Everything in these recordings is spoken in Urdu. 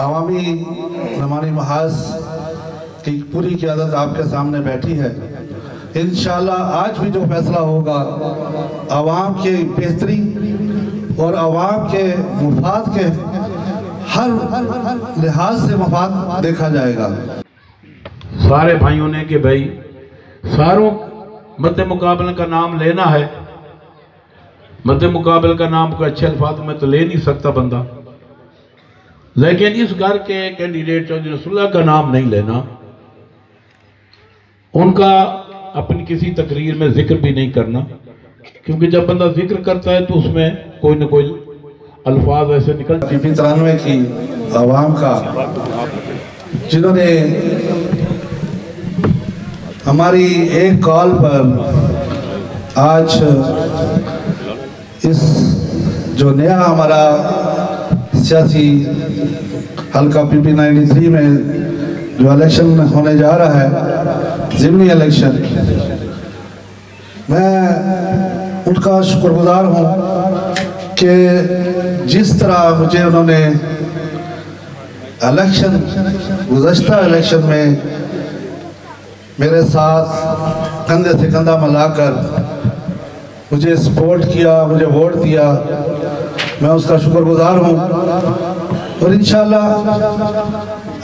عوامی نمانی محاذ کی پوری قیادت آپ کے سامنے بیٹھی ہے۔ انشاءاللہ آج بھی جو فیصلہ ہوگا عوام کے بہتری اور عوام کے مفاد کے ہر لحاظ سے مفاد دیکھا جائے گا۔ سارے بھائیوں نے کہ بھائی ساروں مد مقابل کا نام لینا ہے۔ مد مقابل کا نام کو اچھے الفاظ میں تو لے نہیں سکتا بندہ، لیکن اس گھر کے کینڈیڈیٹ چودھری رسول اللہ کا نام نہیں لینا، ان کا اپنی کسی تقریر میں ذکر بھی نہیں کرنا، کیونکہ جب بندہ ذکر کرتا ہے تو اس میں کوئی نہ کوئی الفاظ ایسے نکلتے ہیں۔ پی 93 کی عوام کا جنہوں نے ہماری ایک کال پر آج اس جو نیا ہمارا سیاسی حلقہ پی 93 میں جو الیکشن ہونے جا رہا ہے، ضمنی الیکشن، میں ان کا شکر گزار ہوں کہ جس طرح مجھے انہوں نے گزشتہ الیکشن میں میرے ساتھ کندھے سے کندھا ملا کر مجھے سپورٹ کیا، مجھے ووٹ دیا، میں اس کا شکر گزار ہوں۔ اور انشاءاللہ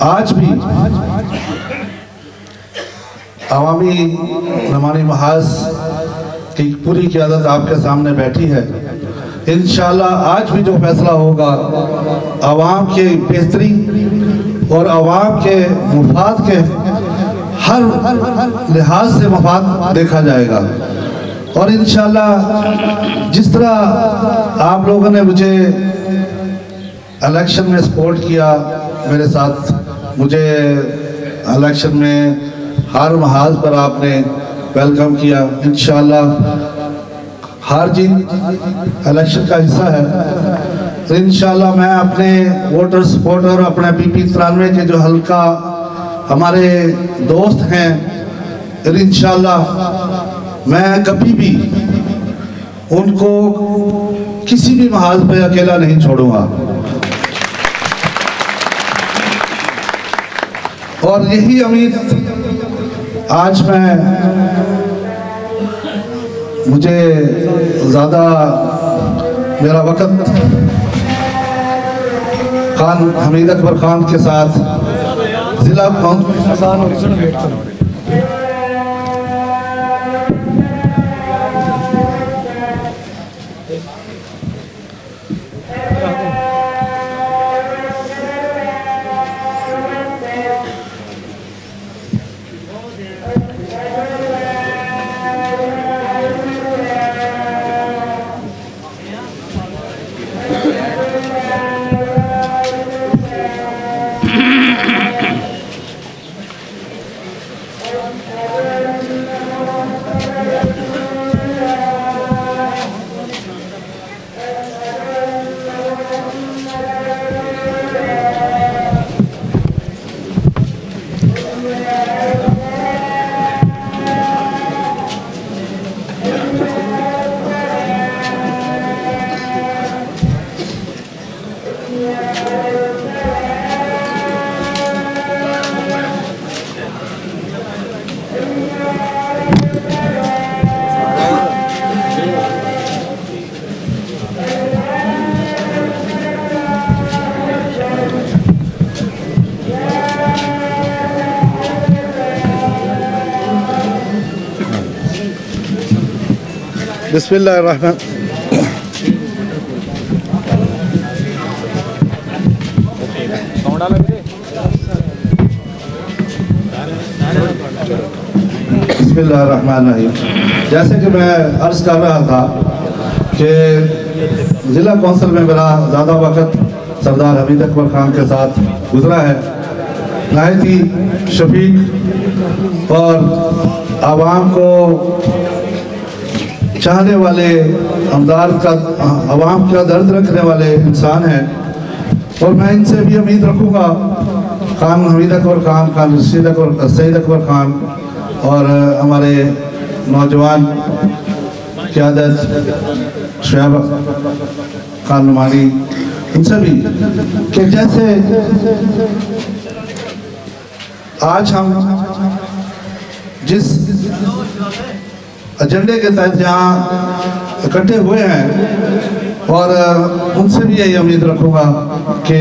آج بھی عوامی نمانی محاذ کی پوری قیادت آپ کے سامنے بیٹھی ہے۔ انشاءاللہ آج بھی جو فیصلہ ہوگا عوام کے بہتری اور عوام کے مفاد کے ہر لحاظ سے مفاد دیکھا جائے گا۔ اور انشاءاللہ جس طرح آپ لوگوں نے مجھے الیکشن میں سپورٹ کیا، میرے ساتھ مجھے الیکشن میں ہر محاذ پر آپ نے ویلکم کیا، انشاءاللہ ہار جیت الیکشن کا حصہ ہے۔ تو انشاءاللہ میں اپنے ووٹر سپورٹ اور اپنے پی 93 کے جو حلقہ ہمارے دوست ہیں، انشاءاللہ میں کبھی بھی ان کو کسی بھی محاذ پہ اکیلا نہیں چھوڑوں گا، اور یہی امید آج مجھے زیادہ میرا وقت خان حمید اکبر خان کے ساتھ ضلع بسم اللہ الرحمن بسم اللہ الرحمن الرحیم۔ جیسے کہ میں عرض کر رہا تھا کہ ضلع کونسل میں میرا زیادہ وقت سردار حمید اکبر خان کے ساتھ گزرا ہے، نہایت ہی شفیق اور عوام کو چاہنے والے، عوام کا درد رکھنے والے انسان ہیں، اور میں ان سے بھی امید رکھوں گا، خان حمید اکبر خان، خان سید اکبر خان اور ہمارے نوجوان قیادت شعیب خان نعمانی ان سے بھی کہ جیسے آج ہم جس ایجنڈے کے تحت یہاں اکٹھے ہوئے ہیں، اور ان سے بھی یہی امید رکھوں گا کہ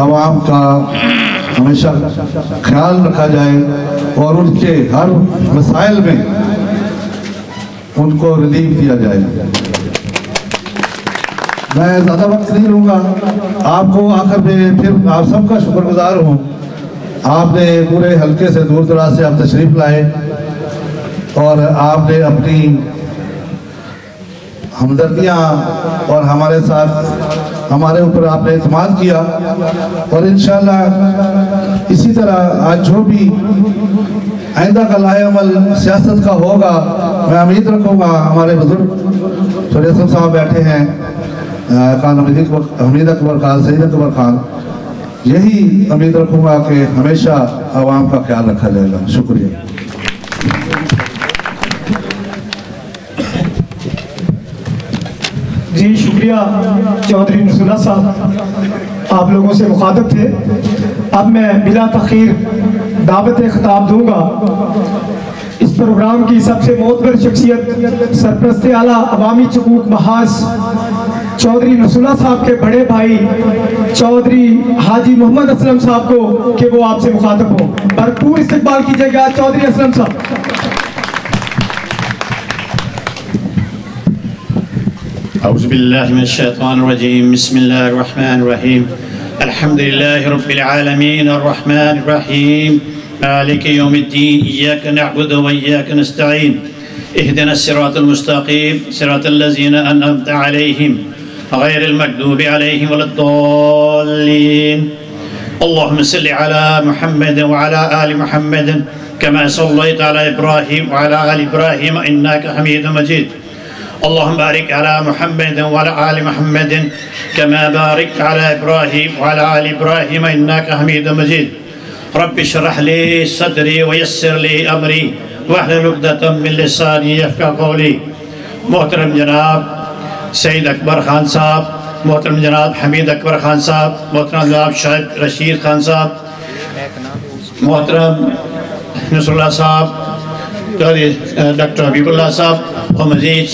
عوام کا ہمیشہ خیال رکھا جائے اور ان کے ہر مسائل میں ان کو ریلیف دیا جائے۔ میں زیادہ وقت نہیں لوں گا، آپ کو آخر میں پھر آپ سب کا شکر گزار ہوں، آپ نے پورے حلقے سے دور دراز سے آپ تشریف لائے اور آپ نے اپنی ہمدردیاں اور ہمارے ساتھ ہمارے اوپر آپ نے اعتماد کیا، اور انشاءاللہ اسی طرح آج جو بھی آئندہ کا لائحہ عمل سیاست کا ہوگا، میں امید رکھوں گا ہمارے بزرگ فریض صاحب بیٹھے ہیں، خان حمید اکبر خان، سید اکبر خان، یہی امید رکھوں گا کہ ہمیشہ عوام کا خیال رکھا جائے گا۔ شکریہ۔ جی شکریہ چودھری نصر اللہ صاحب، آپ لوگوں سے مخاطب تھے۔ اب میں بلا تاخیر دعوت خطاب دوں گا اس پروگرام کی سب سے معتبر شخصیت، سرپرست اعلیٰ عوامی حقوق محاذ چودھری نصر اللہ صاحب کے بڑے بھائی چودھری حاجی محمد اسلم صاحب کو کہ وہ آپ سے مخاطب ہوں۔ بھرپور استقبال کیجئے گا چودھری اسلم صاحب۔ أعوذ بالله من الشيطان الرجيم. بسم الله الرحمن الرحيم. الحمد لله رب العالمين الرحمن الرحيم مالك يوم الدين. إياك نعبد وإياك نستعين. اهدنا الصراط المستقيم صراط الذين أنعمت عليهم غير المغضوب عليهم ولا الضالين. اللهم صل على محمد وعلى آل محمد كما صليت على إبراهيم وعلى آل إبراهيم إنك حميد مجيد. اللهم بارك على محمد وعلى آل محمد كما باركت على إبراهيم وعلى آل إبراهيم إنك حميد مجيد. رب اشرح لي صدري ويسر لي أمري واحلل عقدة من لساني يفقهوا قولي. محترم جناب سید اکبر خان صاحب، محترم جناب حمید اکبر خان صاحب، محترم جناب شاہد رشید خان صاحب، محترم نصر اللہ صاحب، ڈاکٹر حبیب اللہ صاحب، اور مزید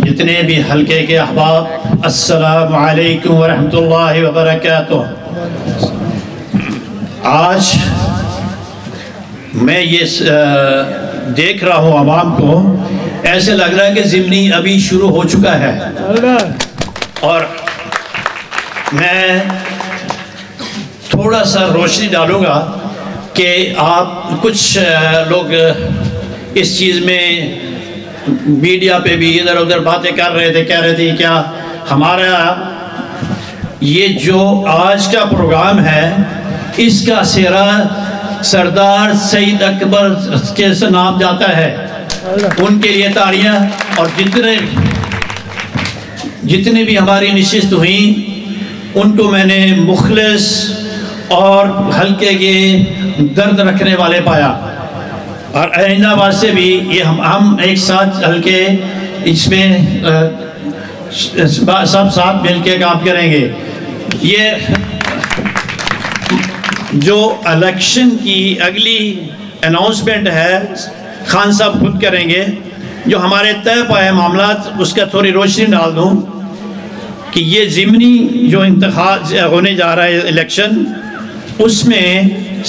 جتنے بھی حلقے کے احباب، السلام علیکم ورحمۃ اللہ وبرکاتہ۔ آج میں یہ دیکھ رہا ہوں عوام کو، ایسے لگ رہا ہے کہ ضمنی ابھی شروع ہو چکا ہے، اور میں تھوڑا سا روشنی ڈالوں گا کہ آپ کچھ لوگ اس چیز میں میڈیا پہ بھی ادھر ادھر باتیں کر رہے تھے، کہہ رہے تھے کیا ہمارا یہ جو آج کا پروگرام ہے اس کا سہرا سردار سید اکبر کے سے نام جاتا ہے۔ ان کے لیے تالیاں، اور جتنے بھی ہماری نشست ہوئیں ان کو میں نے مخلص اور حلقے کے درد رکھنے والے پایا، اور آئندہ بعد سے بھی یہ ہم ایک ساتھ حلقے اس میں سب ساتھ مل کے کام کریں گے۔ یہ جو الیکشن کی اگلی اناؤنسمنٹ ہے خان صاحب خود کریں گے، جو ہمارے طے پائے معاملات اس کا تھوڑی روشنی ڈال دوں کہ یہ ضمنی جو انتخاب ہونے جا رہا ہے الیکشن، اس میں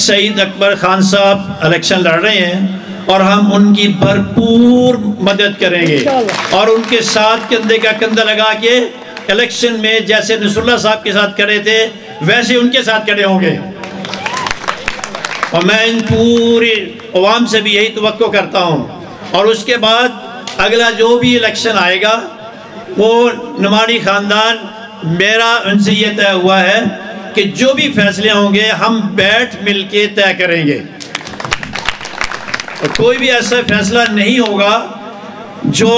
سید اکبر خان صاحب الیکشن لڑ رہے ہیں، اور ہم ان کی بھرپور مدد کریں گے، اور ان کے ساتھ کندھے کا کندھا لگا کے الیکشن میں جیسے نصر اللہ صاحب کے ساتھ کھڑے تھے ویسے ان کے ساتھ کھڑے ہوں گے۔ اور میں ان پوری عوام سے بھی یہی توقع کرتا ہوں، اور اس کے بعد اگلا جو بھی الیکشن آئے گا وہ نعمانی خاندان، میرا ان سے یہ طے ہوا ہے کہ جو بھی فیصلے ہوں گے ہم بیٹھ مل کے طے کریں گے، اور کوئی بھی ایسا فیصلہ نہیں ہوگا جو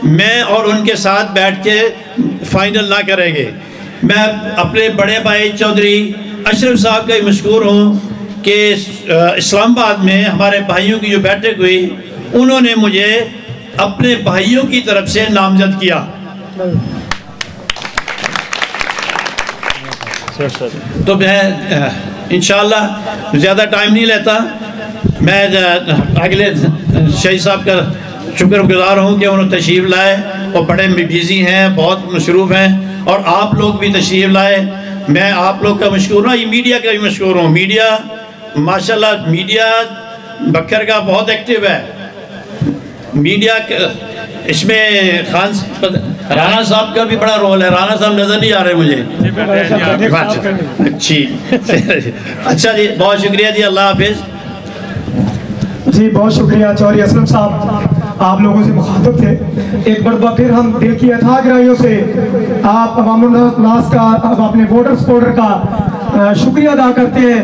میں اور ان کے ساتھ بیٹھ کے فائنل نہ کریں گے۔ میں اپنے بڑے بھائی چودھری اشرف صاحب کا ہی مشکور ہوں کہ اسلام آباد میں ہمارے بھائیوں کی جو بیٹھک ہوئی، انہوں نے مجھے اپنے بھائیوں کی طرف سے نامزد کیا، تو میں انشاءاللہ زیادہ ٹائم نہیں لیتا، میں اگلے شہید صاحب کا شکر گزار ہوں کہ انہوں تشریف لائے، اور بڑے بیزی ہیں، بہت مصروف ہیں، اور آپ لوگ بھی تشریف لائے، میں آپ لوگ کا مشکور ہوں، یہ میڈیا کا بھی مشکور ہوں۔ میڈیا ماشاءاللہ میڈیا بکر کا بہت ایکٹیو ہے، میڈیا اس میں رانا صاحب کا بھی بڑا رول ہے، رانا صاحب نظر نہیں آ رہے مجھے، اچھا جی، بہت شکریہ جی، اللہ حافظ جی، بہت شکریہ چودھری اسلم صاحب، آپ لوگوں سے مخاطب تھے۔ ایک مرتبہ پھر ہم دل کی اتھاہ گہرائیوں سے آپ عوام الناس کا، اب اپنے ووٹر سپورٹر کا شکریہ ادا کرتے ہیں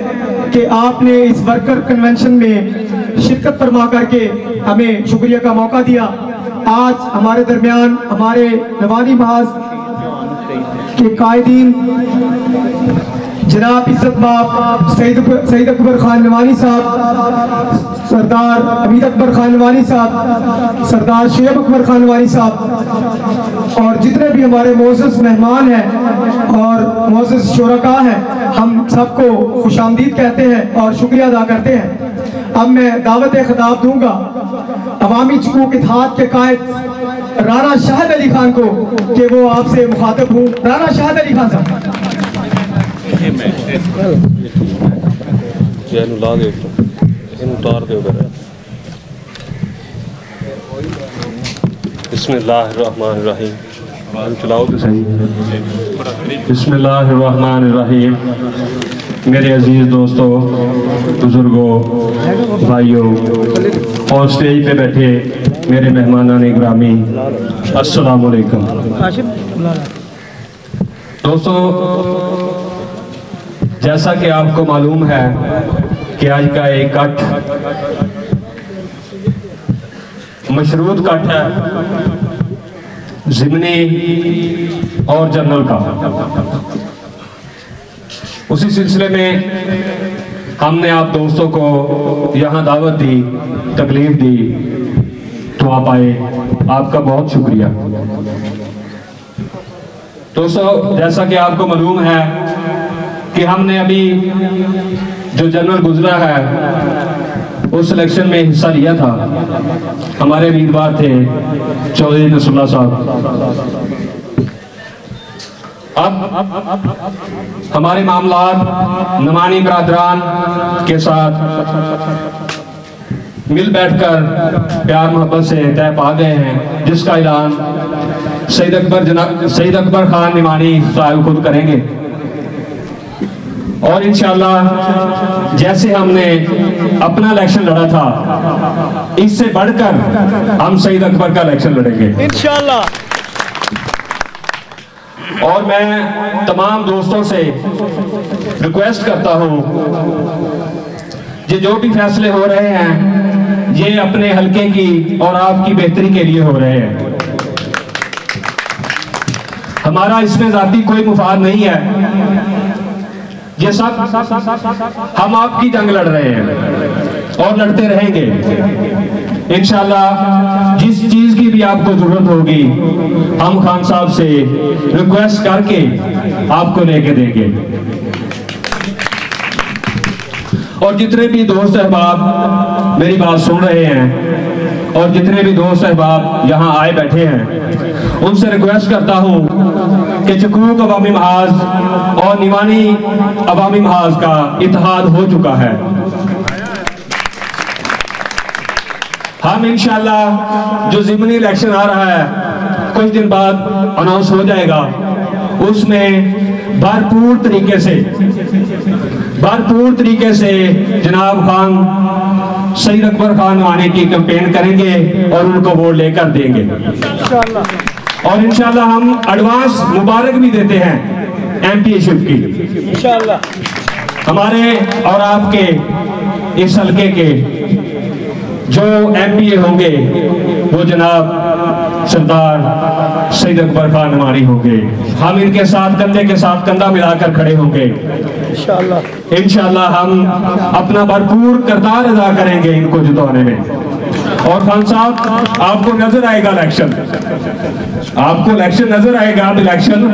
کہ آپ نے اس ورکر کنونشن میں شرکت فرما کر کے ہمیں شکریہ کا موقع دیا۔ آج ہمارے درمیان ہمارے نوانی محاذ کے قائدین جناب عزت مآب سعید اکبر خان نوانی صاحب، سردار حمید اکبر خان نوانی صاحب، سردار شعیب اکبر خان نوانی صاحب، اور جتنے بھی ہمارے معزز مہمان ہیں اور معزز شرکاء ہیں، ہم سب کو خوش آمدید کہتے ہیں اور شکریہ ادا کرتے ہیں۔ اب میں دعوت خطاب دوں گا عوامی حقوق اتحاد کے قائد رانا شاہد علی خان کو کہ وہ آپ سے مخاطب ہوں۔ رانا شاہد علی خان صاحب۔ بسم اللہ الرحمن الرحیم، چلاؤ تو صحیح۔ بسم اللہ الرحمن الرحیم۔ میرے عزیز دوستو، بزرگوں، بھائیوں اور اسٹیج پہ بیٹھے میرے مہمانان گرامی، السلام علیکم۔ دوستو، جیسا کہ آپ کو معلوم ہے کہ آج کا ایک کٹ مشروط کٹ ہے، ضمنی اور جنرل کا۔ اسی سلسلے میں ہم نے آپ دوستوں کو یہاں دعوت دی، تکلیف دی، تو آپ آئے، آپ کا بہت شکریہ۔ دوستو، جیسا کہ آپ کو معلوم ہے کہ ہم نے ابھی جو جنرل گزرا ہے اس الیکشن میں حصہ لیا تھا، ہمارے امیدوار تھے چودھری نصر اللہ صاحب۔ اب ہمارے معاملات نمانی برادران کے ساتھ مل بیٹھ کر پیار محبت سے طے پا گئے ہیں، جس کا اعلان سعید اکبر خان نمانی صاحب خود کریں گے، اور انشاءاللہ جیسے ہم نے اپنا الیکشن لڑا تھا، اس سے بڑھ کر ہم سعید اکبر کا الیکشن لڑیں گے انشاءاللہ۔ اور میں تمام دوستوں سے ریکویسٹ کرتا ہوں کہ جو بھی فیصلے ہو رہے ہیں یہ اپنے حلقے کی اور آپ کی بہتری کے لیے ہو رہے ہیں، ہمارا اس میں ذاتی کوئی مفاد نہیں ہے، یہ سب ہم آپ کی جنگ لڑ رہے ہیں اور لڑتے رہیں گے انشاءاللہ۔ جس چیز کی بھی آپ کو ضرورت ہوگی ہم خان صاحب سے ریکویسٹ کر کے آپ کو لے کے دیں گے۔ اور جتنے بھی دوست احباب میری بات سن رہے ہیں اور جتنے بھی دوست احباب یہاں آئے بیٹھے ہیں، ان سے ریکویسٹ کرتا ہوں کہ چکوک عوامی محاذ اور نیوانی عوامی محاذ کا اتحاد ہو چکا ہے۔ ہم انشاءاللہ جو ضمنی الیکشن آ رہا ہے کچھ دن بعد اناؤنس ہو جائے گا، اس میں بھرپور طریقے سے جناب خان سعید اکبر خان نوانی کی کیمپین کریں گے اور ان کو ووٹ لے کر دیں گے اور انشاءاللہ ہم ایڈوانس مبارک بھی دیتے ہیں ایم پی شپ کی انشاءاللہ۔ ہمارے اور آپ کے اس حلقے کے جو ایم پی اے ہوں گے وہ جناب سردار سعید اکبر خان نوانی ہوں گے، ہم ان کے ساتھ کندھے کے ساتھ کندھا ملا کر کھڑے ہوں گے انشاءاللہ۔ ہم اپنا بھرپور کردار ادا کریں گے ان کو جتوانے میں۔ اور خان صاحب آپ کو نظر آئے گا الیکشن، آپ کو الیکشن نظر آئے گا، آپ الیکشن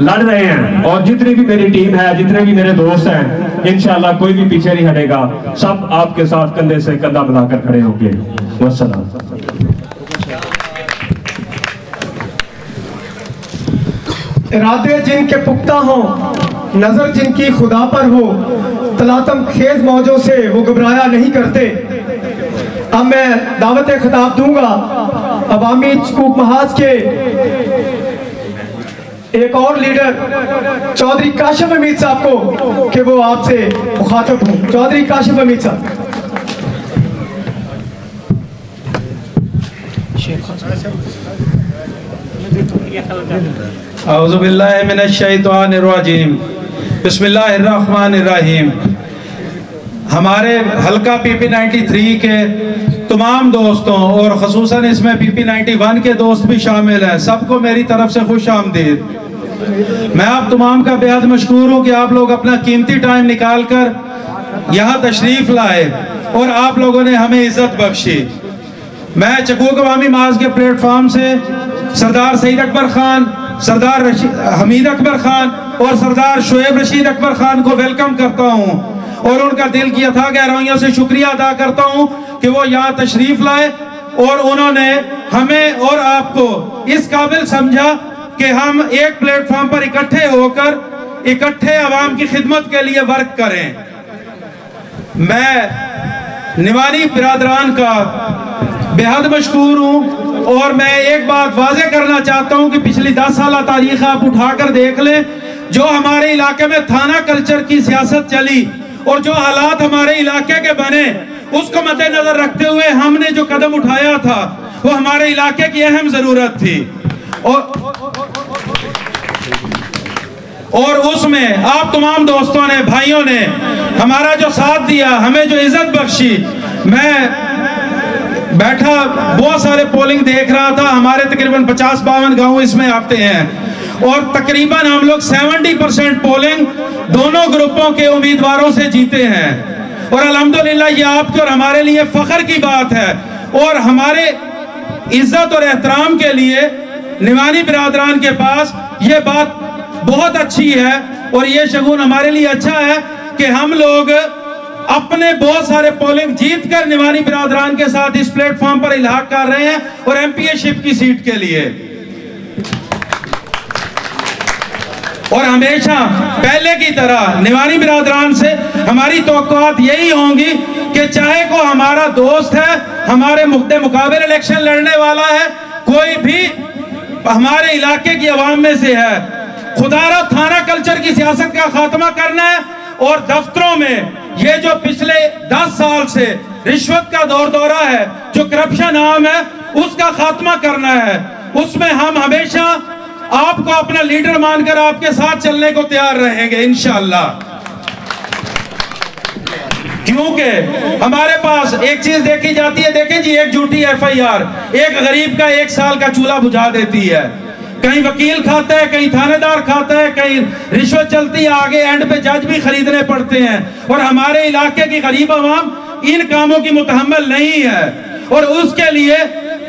لڑ رہے ہیں، اور جتنی بھی میری ٹیم ہے، جتنے بھی میرے دوست ہیں، انشاءاللہ کوئی بھی پیچھے نہیں ہٹے گا، سب آپ کے ساتھ کندھے سے کندھا ملا کر کھڑے ہوں گے۔ والسلام۔ ارادے جن کے پختہ ہوں، نظر جن کی خدا پر ہو، تلاطم خیز موجوں سے وہ گھبرایا نہیں کرتے۔ اب میں دعوت خطاب دوں گا عوامی حقوق محاذ کے ایک اور لیڈر چودھری کاشف حمید صاحب کو کہ وہ آپ سے مخاطب ہوں۔ چودھری کاشف حمید صاحب۔ اعوذ باللہ من الشیطان الرجیم، بسم اللہ الرحمن الرحیم۔ ہمارے حلقہ پی پی 93 کے تمام دوستوں اور خصوصاً اس میں پی پی 91 کے دوست بھی شامل ہیں، سب کو میری طرف سے خوش آمدید۔ میں آپ تمام کا بے حد مشکور ہوں کہ آپ لوگ اپنا قیمتی ٹائم نکال کر یہاں تشریف لائے اور آپ لوگوں نے ہمیں عزت بخشی۔ میں چکوک عوامی محاذ کے پلیٹ فارم سے سردار سعید اکبر خان، سردار حمید اکبر خان اور سردار شعیب رشید اکبر خان کو ویلکم کرتا ہوں، اور ان کا دل کی اتھا گہرائیوں سے شکریہ ادا کرتا ہوں کہ وہ یہاں تشریف لائے اور انہوں نے ہمیں اور آپ کو اس قابل سمجھا کہ ہم ایک پلیٹ فارم پر اکٹھے ہو کر اکٹھے عوام کی خدمت کے لیے ورک کریں۔ میں نوانی برادران کا بے حد مشکور ہوں، اور میں ایک بات واضح کرنا چاہتا ہوں کہ پچھلی 10 سالہ تاریخ آپ اٹھا کر دیکھ لیں، جو ہمارے علاقے میں تھانہ کلچر کی سیاست چلی اور جو حالات ہمارے علاقے کے بنے، اس کو مد نظر رکھتے ہوئے ہم نے جو قدم اٹھایا تھا وہ ہمارے علاقے کی اہم ضرورت تھی، اور اس میں آپ تمام دوستوں نے، بھائیوں نے ہمارا جو ساتھ دیا، ہمیں جو عزت بخشی۔ میں بیٹھا بہت سارے پولنگ دیکھ رہا تھا، ہمارے تقریباً 50-52 گاؤں اس میں آتے ہیں، اور تقریباً ہم لوگ 70% پولنگ دونوں گروپوں کے امیدواروں سے جیتے ہیں، اور الحمدللہ یہ آپ کے اور ہمارے لیے فخر کی بات ہے، اور ہمارے عزت اور احترام کے لیے نوانی برادران کے پاس یہ بات بہت اچھی ہے، اور یہ شگون ہمارے لیے اچھا ہے کہ ہم لوگ اپنے بہت سارے پولنگ جیت کر نوانی برادران کے ساتھ اس پلیٹ فارم پر الحاق کر رہے ہیں، اور ایم پی اے شپ کی سیٹ کے لیے۔ اور ہمیشہ پہلے کی طرح نوانی برادران سے ہماری توقعات یہی ہوں گی کہ چاہے کوئی ہمارا دوست ہے، ہمارے مقابل الیکشن لڑنے والا ہے، کوئی بھی ہمارے علاقے کی عوام میں سے ہے، خدا را تھانہ کلچر کی سیاست کا خاتمہ کرنا ہے، اور دفتروں میں یہ جو پچھلے 10 سال سے رشوت کا دورہ ہے، جو کرپشن عام ہے، اس کا خاتمہ کرنا ہے۔ اس میں ہم ہمیشہ آپ کو اپنا لیڈر مان کر آپ کے ساتھ چلنے کو تیار رہیں گے انشاءاللہ، کیونکہ ہمارے پاس ایک چیز دیکھی جاتی ہے، دیکھیں جی، ایک جھوٹی ایف آئی آر ایک غریب کا 1 سال کا چولہا بجھا دیتی ہے۔ کہیں وکیل کھاتا ہے، کہیں تھانے دار کھاتا ہے، کہیں رشوت چلتی ہے، آگے اینڈ پہ جج بھی خریدنے پڑتے ہیں، اور ہمارے علاقے کی غریب عوام ان کاموں کی متحمل نہیں ہے، اور اس کے لیے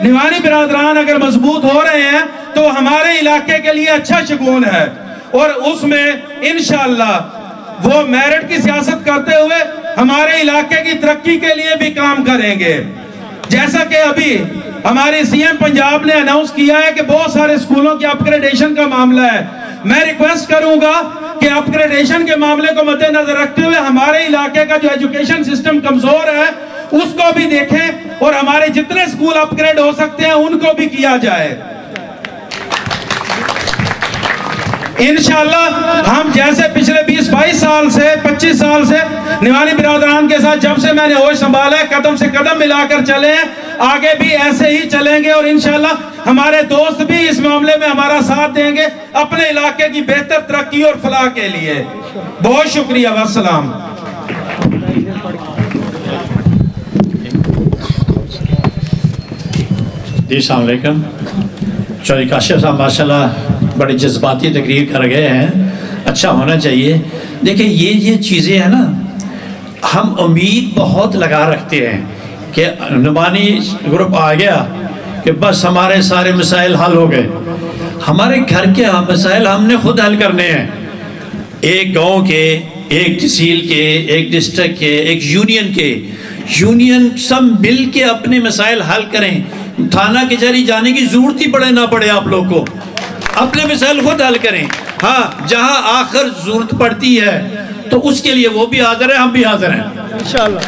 نوانی برادران اگر مضبوط ہو رہے ہیں تو ہمارے علاقے کے لیے اچھا شگون ہے، اور اس میں انشاءاللہ وہ میرٹ کی سیاست کرتے ہوئے ہمارے علاقے کی ترقی کے لیے بھی کام کریں گے۔ جیسا کہ ابھی ہماری سی ایم پنجاب نے اناؤنس کیا ہے کہ بہت سارے اسکولوں کی اپ گریڈیشن کا معاملہ ہے، میں ریکویسٹ کروں گا کہ اپ گریڈیشن کے معاملے کو مد نظر رکھتے ہوئے ہمارے علاقے کا جو ایجوکیشن سسٹم کمزور ہے اس کو بھی دیکھیں، اور ہمارے جتنے اسکول اپ گریڈ ہو سکتے ہیں ان کو بھی کیا جائے۔ انشاءاللہ ہم جیسے پچھلے 20-22 سال سے 25 سال سے نوانی برادران کے ساتھ جب سے میں نے ہوش سنبھالا ہے، قدم سے قدم ملا کر چلے ہیں، آگے بھی ایسے ہی چلیں گے، اور انشاءاللہ ہمارے دوست بھی اس معاملے میں ہمارا ساتھ دیں گے اپنے علاقے کی بہتر ترقی اور فلاح کے لیے۔ بہت شکریہ، والسلام۔ جی السلام علیکم۔ چودھری کاشف صاحب ماشاءاللہ بڑی جذباتی تقریر کر گئے ہیں، اچھا ہونا چاہیے۔ دیکھیں یہ چیزیں ہیں نا، ہم امید بہت لگا رکھتے ہیں کہ نعمانی گروپ آ گیا کہ بس ہمارے سارے مسائل حل ہو گئے. ہمارے گھر کے مسائل ہم نے خود حل کرنے ہیں. ایک گاؤں کے، ایک تحصیل کے، ایک ڈسٹرکٹ کے، ایک یونین کے، یونین سب مل کے اپنے مسائل حل کریں. تھانہ کچہری جانے کی ضرورت ہی پڑے نہ پڑے، آپ لوگ کو اپنے مسائل خود حل کریں. ہاں جہاں آخر ضرورت پڑتی ہے تو اس کے لیے وہ بھی حاضر ہیں، ہم بھی حاضر ہیں انشاءاللہ.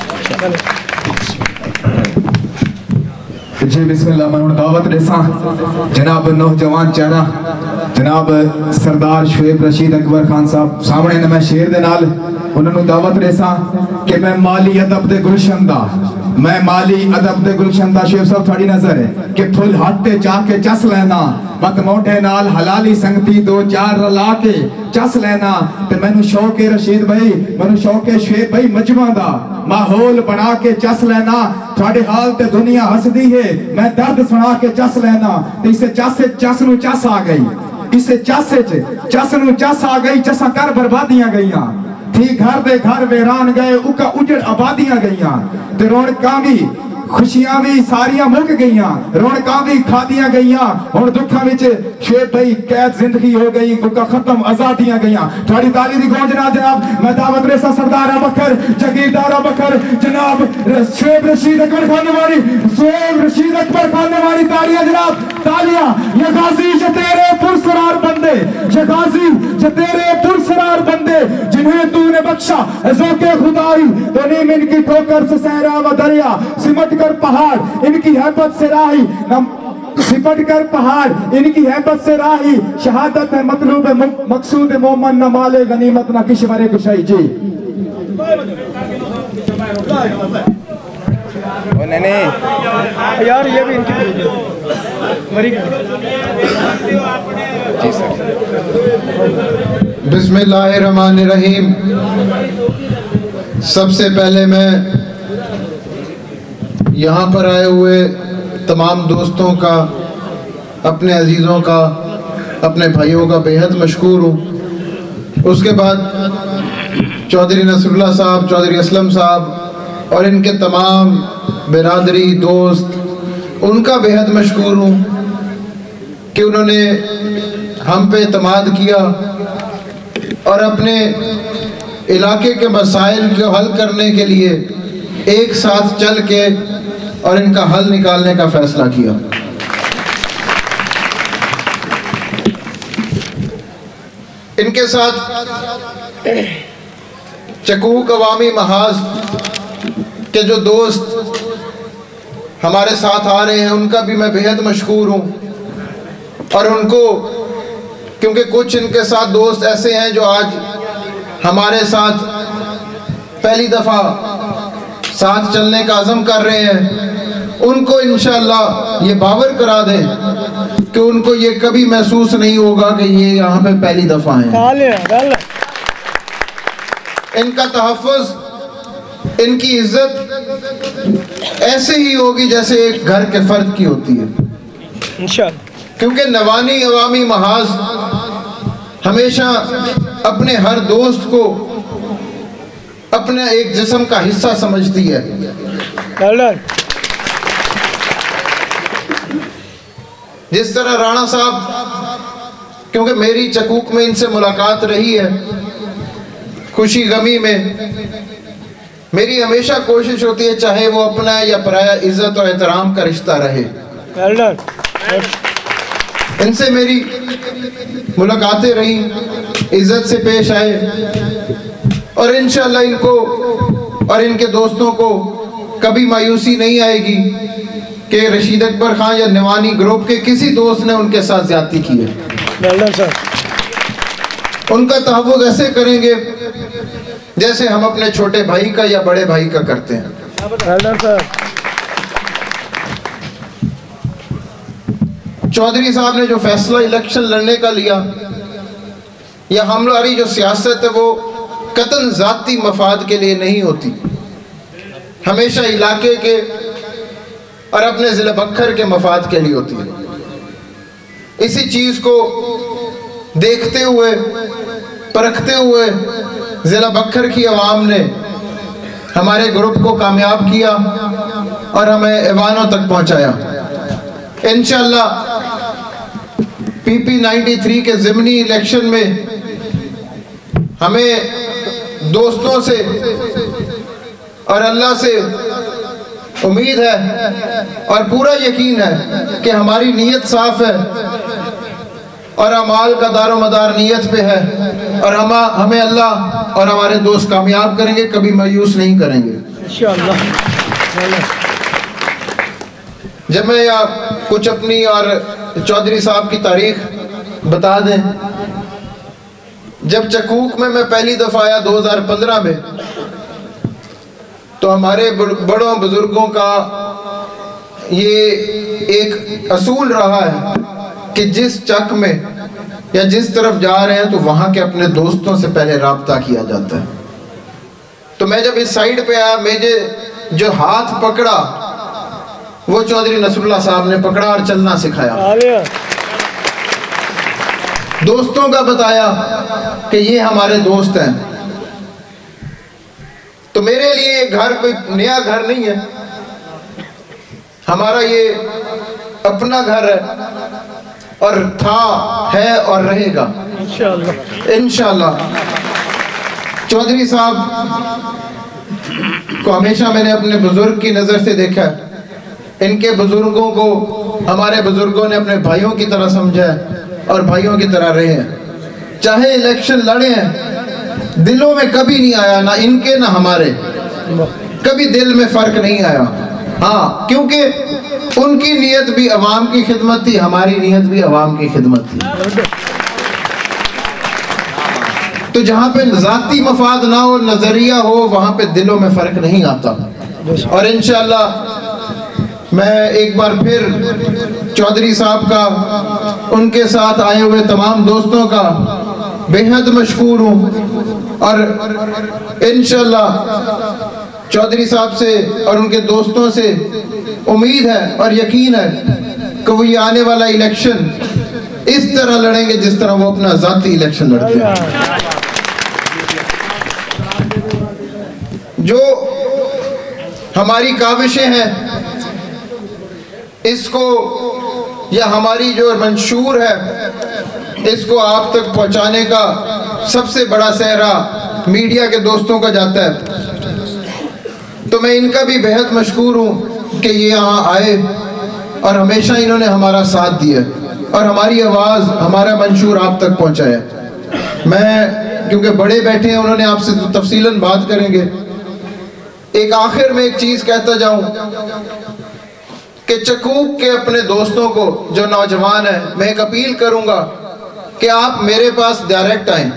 جی بسم اللہ. میں ہوں دعوت دیساں جناب نوجوان چہرہ جناب سردار شعیب رشید اکبر خان صاحب سامنے نے میں شیر دے نال انہوں نے دعوت دیساں کہ میں مالی ادب دے گلشن دا، میں مالی ادب دے گلشن دا. شعیب صاحب تھوڑی نظر ہے کہ پھل ہٹے جا کے چس لینا، مت موٹے نال حلالی سنگتی دو چار رلا کے چس لینا. تے میں نو شوق رشید بھائی، میں نو شوق شعیب بھائی مجمع دا ماحول بنا کے چس لینا. تھوڑے حال تے دنیا ہس دی ہے، میں درد سنا کے چس لینا. اسے چس نو چس آ گئی، اسے چس نو چس آ گئی. چسا کر بربادیاں گئیاں تھی، گھر دے گھر ویران گئے، اکا اجڑ آبادیاں گئیاں. تے رونقاں بھی خوشیاں بھی ساریاں مک گئیاں، رونقاں بھی کھادیاں گئیاں. اور دکھاں وچ شعیب بھائی قید زندگی ہو گئی، اکا ختم آزادیاں گئیاں. تھوڑی تالی دی گونجنا جناب. میں دعوت ریسا سردار ابکر جگیردار ابکر جناب شعیب رشید اکبر خان نوانی، شعیب رشید اکبر خان نوانی. تالیاں جناب، تالیاں. یہ غازی جو تیرے پرسرار بندے، یہ غازی جو تیرے پرسرار بندے جنہیں تو نے بخشا ذوق خدائی، تو نیم ان کی ٹھوکر سے صحرا و دریا سمٹ کر پہاڑ ان کی حیبت سے راہی، سپٹ کر پہاڑ ان کی حیبت سے راہی. شہادت ہے مطلوب مقصود مومن، نہ مال غنیمت نہ کشور کشائی. جی یار یہ بھی ان کی بسم اللہ الرحمن الرحیم. سب سے پہلے میں یہاں پر آئے ہوئے تمام دوستوں کا، اپنے عزیزوں کا، اپنے بھائیوں کا بے حد مشکور ہوں. اس کے بعد چودھری نصر اللہ صاحب، چودھری اسلم صاحب اور ان کے تمام برادری دوست، ان کا بے حد مشکور ہوں کہ انہوں نے ہم پہ اعتماد کیا اور اپنے علاقے کے مسائل کو حل کرنے کے لیے ایک ساتھ چل کے اور ان کا حل نکالنے کا فیصلہ کیا. ان کے ساتھ چکوک عوامی محاذ کے جو دوست ہمارے ساتھ آ رہے ہیں، ان کا بھی میں بے حد مشکور ہوں. اور ان کو، کیونکہ کچھ ان کے ساتھ دوست ایسے ہیں جو آج ہمارے ساتھ پہلی دفعہ ساتھ چلنے کا عزم کر رہے ہیں، ان کو انشاءاللہ یہ باور کرا دیں کہ ان کو یہ کبھی محسوس نہیں ہوگا کہ یہ یہاں پہ پہلی دفعہ ہیں. ان کا تحفظ، ان کی عزت ایسے ہی ہوگی جیسے ایک گھر کے فرد کی ہوتی ہے. کیونکہ نوانی عوامی محاذ ہمیشہ اپنے ہر دوست کو اپنے ایک جسم کا حصہ سمجھتی ہے. جس طرح رانا صاحب، کیونکہ میری چکوک میں ان سے ملاقات رہی ہے، خوشی غمی میں میری ہمیشہ کوشش ہوتی ہے چاہے وہ اپنا یا پرایا عزت اور احترام کا رشتہ رہے. ان سے میری ملاقاتیں رہی، عزت سے پیش آئے، اور انشاءاللہ ان کو اور ان کے دوستوں کو کبھی مایوسی نہیں آئے گی کہ رشید اکبر خان یا نوانی گروپ کے کسی دوست نے ان کے ساتھ زیادتی کی ہے. ان کا تحفظ ایسے کریں گے جیسے ہم اپنے چھوٹے بھائی کا یا بڑے بھائی کا کرتے ہیں. چودھری صاحب نے جو فیصلہ الیکشن لڑنے کا لیا، یا ہماری جو سیاست ہے وہ قطعاً ذاتی مفاد کے لیے نہیں ہوتی، ہمیشہ علاقے کے اور اپنے ضلع بکھر کے مفاد کے لیے ہوتی ہے. اسی چیز کو دیکھتے ہوئے، پرکھتے ہوئے ضلع بکھر کی عوام نے ہمارے گروپ کو کامیاب کیا اور ہمیں ایوانوں تک پہنچایا۔ انشاءاللہ PP93 کے ضمنی الیکشن میں ہمیں دوستوں سے اور اللہ سے امید ہے اور پورا یقین ہے کہ ہماری نیت صاف ہے اور اعمال کا دار و مدار نیت پہ ہے، اور ہمیں اللہ اور ہمارے دوست کامیاب کریں گے، کبھی مایوس نہیں کریں گے انشاءاللہ۔ جب میں کچھ اپنی اور چودھری صاحب کی تاریخ بتا دیں، جب چکوک میں پہلی دفعہ آیا 2015 میں، تو ہمارے بڑوں بزرگوں کا یہ ایک اصول رہا ہے کہ جس چک میں یا جس طرف جا رہے ہیں تو وہاں کے اپنے دوستوں سے پہلے رابطہ کیا جاتا ہے۔ تو میں جب اس سائیڈ پہ آیا، مجھے جو ہاتھ پکڑا وہ چودھری نصر اللہ صاحب نے پکڑا اور چلنا سکھایا، دوستوں کا بتایا کہ یہ ہمارے دوست ہیں۔ تو میرے لیے گھر کوئی نیا گھر نہیں ہے، ہمارا یہ اپنا گھر ہے، اور تھا، ہے اور رہے گا انشاءاللہ۔ چودھری صاحب کو ہمیشہ میں نے اپنے بزرگ کی نظر سے دیکھا ہے، ان کے بزرگوں کو ہمارے بزرگوں نے اپنے بھائیوں کی طرح سمجھا ہے اور بھائیوں کی طرح رہے ہیں۔ چاہے الیکشن لڑے ہیں، دلوں میں کبھی نہیں آیا، نہ ان کے نہ ہمارے، کبھی دل میں فرق نہیں آیا۔ ہاں، کیونکہ ان کی نیت بھی عوام کی خدمت تھی، ہماری نیت بھی عوام کی خدمت تھی۔ تو جہاں پہ ذاتی مفاد نہ ہو، نظریہ ہو، وہاں پہ دلوں میں فرق نہیں آتا۔ اور انشاءاللہ میں ایک بار پھر چودھری صاحب کا، ان کے ساتھ آئے ہوئے تمام دوستوں کا بے حد مشکور ہوں، اور انشاءاللہ چودھری صاحب سے اور ان کے دوستوں سے امید ہے اور یقین ہے کہ وہ یہ آنے والا الیکشن اس طرح لڑیں گے جس طرح وہ اپنا ذاتی الیکشن لڑتے ہیں۔ جو ہماری کاوشیں ہیں اس کو، یا ہماری جو منشور ہے اس کو آپ تک پہنچانے کا سب سے بڑا سہرا میڈیا کے دوستوں کا جاتا ہے۔ تو میں ان کا بھی بہت مشکور ہوں کہ یہ یہاں آئے اور ہمیشہ انہوں نے ہمارا ساتھ دیا اور ہماری آواز، ہمارا منشور آپ تک پہنچایا۔ میں کیونکہ بڑے بیٹھے ہیں، انہوں نے آپ سے تفصیلاً بات کریں گے۔ ایک آخر میں ایک چیز کہتا جاؤں کہ چکوک کے اپنے دوستوں کو جو نوجوان ہیں، میں ایک اپیل کروں گا کہ آپ میرے پاس ڈائریکٹ آئیں،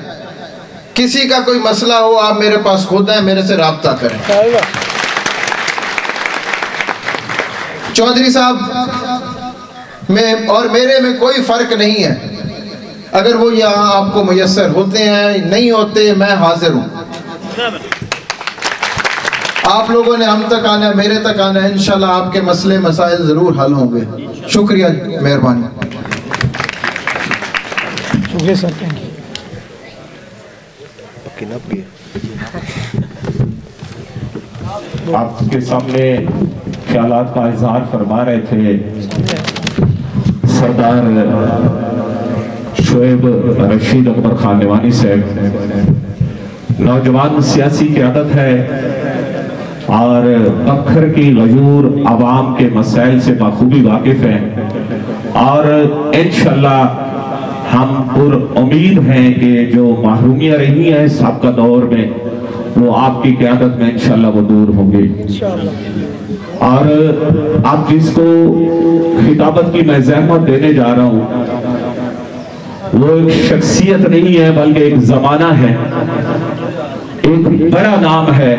کسی کا کوئی مسئلہ ہو آپ میرے پاس خود آئیں، میرے سے رابطہ کریں۔ چودھری صاحب میں اور میرے میں کوئی فرق نہیں ہے، اگر وہ یہاں آپ کو میسر ہوتے ہیں نہیں ہوتے، میں حاضر ہوں۔ آپ لوگوں نے ہم تک آنا ہے، میرے تک آنا ہے، انشاءاللہ آپ کے مسئلے مسائل ضرور حل ہوں گے۔ شکریہ، مہربانی۔ شکریہ سر، تھینک یو۔ آپ کے سامنے خیالات کا اظہار فرما رہے تھے سردار شعیب رشید اکبر خان نعمانی صاحب، نوجوان سیاسی قیادت ہے اور بکھر کی غیور عوام کے مسائل سے بخوبی واقف ہیں، اور انشاءاللہ ہم پر امید ہیں کہ جو محرومیاں رہی ہیں سابقہ دور میں وہ آپ کی قیادت میں انشاءاللہ وہ دور ہوں گے۔ اور آپ جس کو خطابت کی میں زحمت دینے جا رہا ہوں وہ ایک شخصیت نہیں ہے بلکہ ایک زمانہ ہے، ایک بڑا نام ہے۔